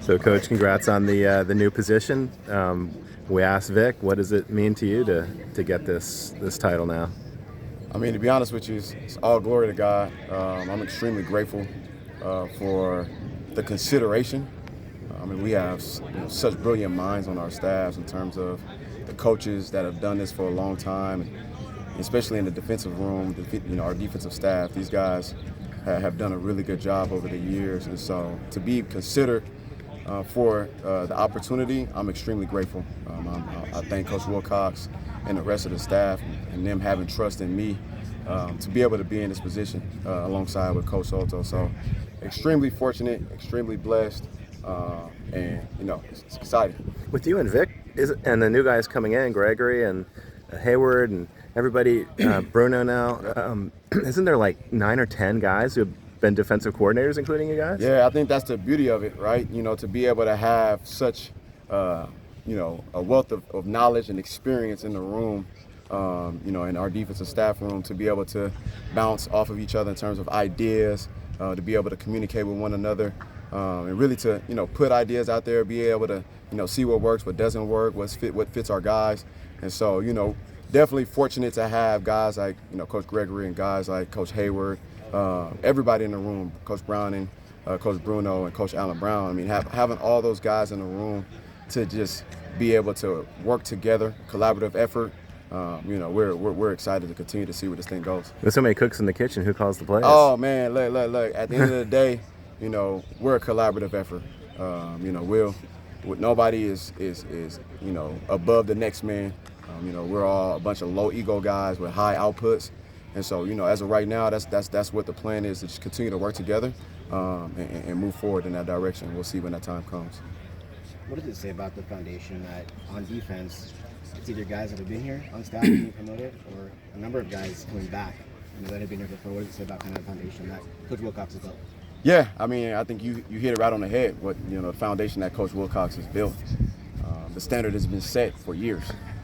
So, Coach, congrats on the new position. We asked Vic, what does it mean to you to get this title now? I mean, to be honest with you, it's all glory to God. I'm extremely grateful for the consideration. I mean, we have such brilliant minds on our staffs in terms of the coaches that have done this for a long time, and especially in the defensive room. Our defensive staff. These guys have done a really good job over the years, and so to be considered for the opportunity, I'm extremely grateful. I thank Coach Wilcox and the rest of the staff and them having trust in me to be able to be in this position alongside with Coach Soto. So extremely fortunate, extremely blessed, and it's exciting. With you and Vic, and the new guys coming in, Gregory and Hayward and everybody, Bruno now, isn't there like 9 or 10 guys who have been defensive coordinators, including you guys? Yeah, I think that's the beauty of it, right? To be able to have such, a wealth of knowledge and experience in the room, in our defensive staff room, to be able to bounce off of each other in terms of ideas, to be able to communicate with one another, and really to, put ideas out there, be able to, see what works, what doesn't work, what fits our guys. And so, definitely fortunate to have guys like, Coach Gregory and guys like Coach Hayward, everybody in the room, Coach Browning, Coach Bruno, and Coach Allen Brown. I mean, having all those guys in the room to just be able to work together, collaborative effort. We're excited to continue to see where this thing goes. With so many cooks in the kitchen, who calls the plays? Oh man, look. At the end of the day, we're a collaborative effort. Nobody is above the next man. We're all a bunch of low ego guys with high outputs, and so as of right now, that's what the plan is, to just continue to work together and move forward in that direction. We'll see when that time comes. What does it say about the foundation that on defense, it's either guys that have been here on staff being promoted or a number of guys coming back that have been here before? What does it say about kind of the foundation that Coach Wilcox has built? Yeah, I mean, I think you hit it right on the head. The foundation that Coach Wilcox has built. The standard has been set for years.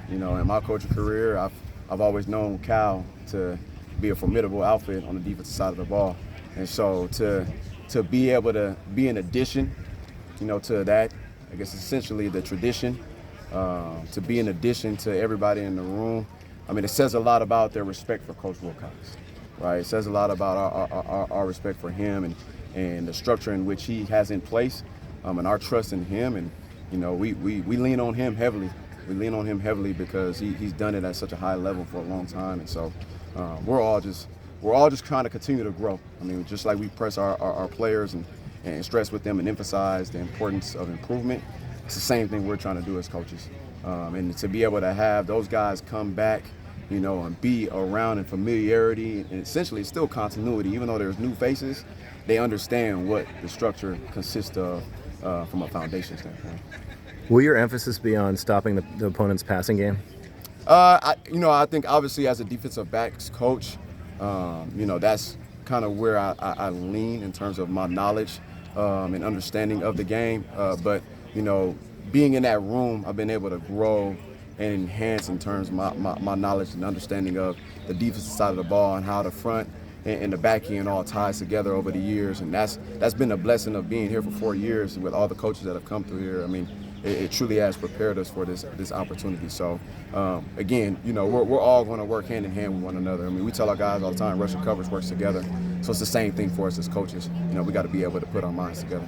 In my coaching career, I've always known Cal to be a formidable outfit on the defensive side of the ball, and so to be able to be an addition, to that, I guess essentially the tradition, to be an addition to everybody in the room. I mean, it says a lot about their respect for Coach Wilcox, right? It says a lot about our respect for him and the structure in which he has in place, and our trust in him. And we lean on him heavily. We lean on him heavily because he's done it at such a high level for a long time. And so we're all just trying to continue to grow. I mean, just like we press our players and stress with them and emphasize the importance of improvement, it's the same thing we're trying to do as coaches. And to be able to have those guys come back, and be around in familiarity, and essentially it's still continuity. Even though there's new faces, they understand what the structure consists of from a foundation standpoint. Will your emphasis be on stopping the opponent's passing game? I think obviously as a defensive backs coach, that's kind of where I lean in terms of my knowledge and understanding of the game. But being in that room, I've been able to grow and enhance in terms of my knowledge and understanding of the defensive side of the ball and how the front and the back end all ties together over the years. And that's been a blessing of being here for 4 years with all the coaches that have come through here. I mean, it truly has prepared us for this opportunity. So, again, we're all going to work hand in hand with one another. I mean, we tell our guys all the time, rush and coverage works together. So it's the same thing for us as coaches. We got to be able to put our minds together.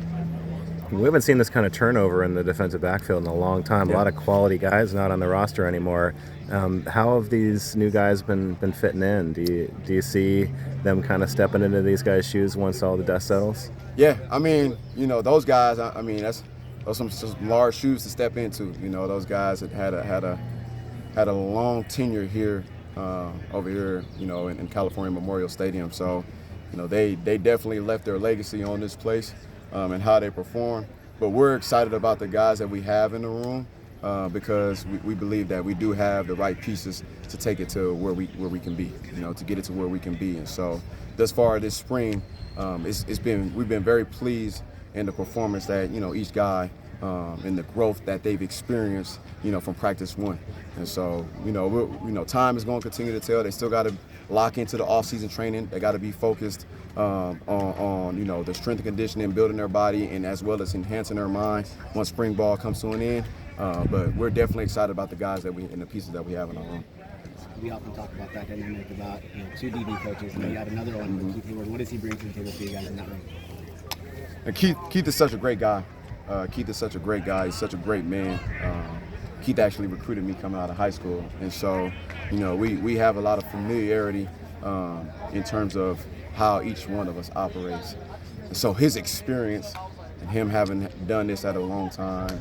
We haven't seen this kind of turnover in the defensive backfield in a long time. Yeah. A lot of quality guys not on the roster anymore. How have these new guys been fitting in? Do you see them kind of stepping into these guys' shoes once all the dust settles? Yeah, I mean, those guys. I mean, those some large shoes to step into. Those guys that had a long tenure here, over here, in California Memorial Stadium. So, they definitely left their legacy on this place. And how they perform. But we're excited about the guys that we have in the room because we believe that we do have the right pieces to take it to where we can be, to get it to where we can be. And so thus far this spring, we've been very pleased in the performance that, each guy and the growth that they've experienced, from practice one. And so, time is going to continue to tell. They still got to lock into the off-season training. They got to be focused on you know, the strength and conditioning, building their body, and as well as enhancing their mind once spring ball comes to an end. But we're definitely excited about the guys and the pieces that we have in our room. We often talk about that dynamic about, you know, 2 DB coaches, and then you have another one, Keith Hayward. What does he bring to the table for you guys in that room? And Keith is such a great guy. Keith is such a great guy. He's such a great man. Keith actually recruited me coming out of high school, and so, you know, we have a lot of familiarity in terms of how each one of us operates. And so his experience and him having done this at a long time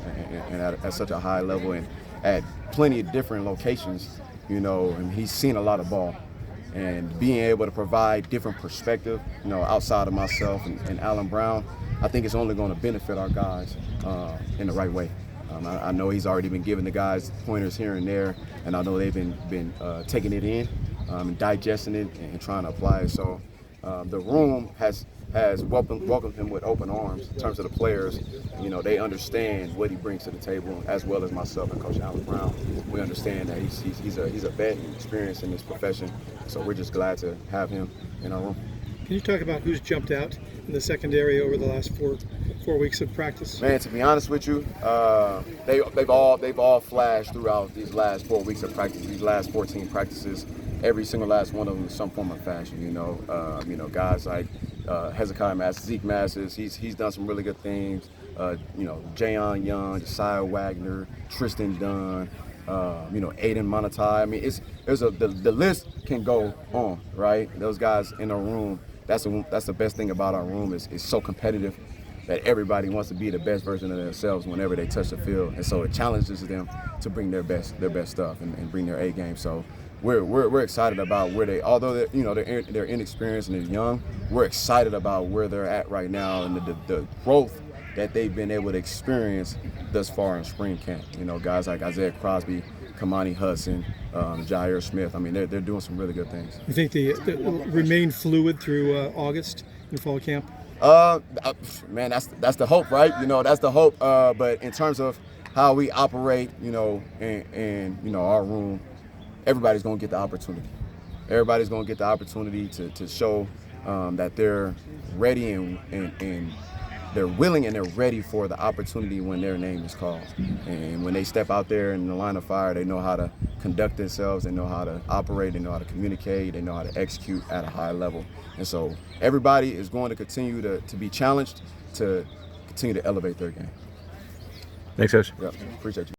and at such a high level and at plenty of different locations, you know, and he's seen a lot of ball. And being able to provide different perspective, you know, outside of myself and Alan Brown, I think it's only going to benefit our guys in the right way. I know he's already been giving the guys pointers here and there, and I know they've been taking it in and digesting it and trying to apply it. So the room has welcomed him with open arms in terms of the players. You know, they understand what he brings to the table, as well as myself and Coach Alan Brown. We understand that he's a vet and experienced in this profession. So we're just glad to have him in our room. Can you talk about who's jumped out in the secondary over the last four weeks of practice? Man, to be honest with you, they've all flashed throughout these last 4 weeks of practice. These last 14 practices, every single last one of them in some form or fashion. You know, guys like Hezekiah Masters, Zeke Masters. He's done some really good things. You know, Jayon Young, Josiah Wagner, Tristan Dunn. You know, Aiden Monetai. I mean, the list can go on, right? Those guys in our room. That's the best thing about our room is it's so competitive that everybody wants to be the best version of themselves whenever they touch the field, and so it challenges them to bring their best stuff and bring their A game. So we're excited about where they, although they're inexperienced and they're young, we're excited about where they're at right now and the growth that they've been able to experience thus far in spring camp. You know, guys like Isaiah Crosby, Kamani Hudson, Jair Smith. I mean, they're doing some really good things. You think they remain fluid through August in fall camp? Man, that's the hope, right? You know, that's the hope. But in terms of how we operate, you know, in you know, our room, everybody's going to get the opportunity. Everybody's going to get the opportunity to show that they're ready and they're willing and they're ready for the opportunity when their name is called. And when they step out there in the line of fire, they know how to conduct themselves, they know how to operate, they know how to communicate, they know how to execute at a high level. And so everybody is going to continue to be challenged to continue to elevate their game. Thanks, Coach. Yeah, appreciate you.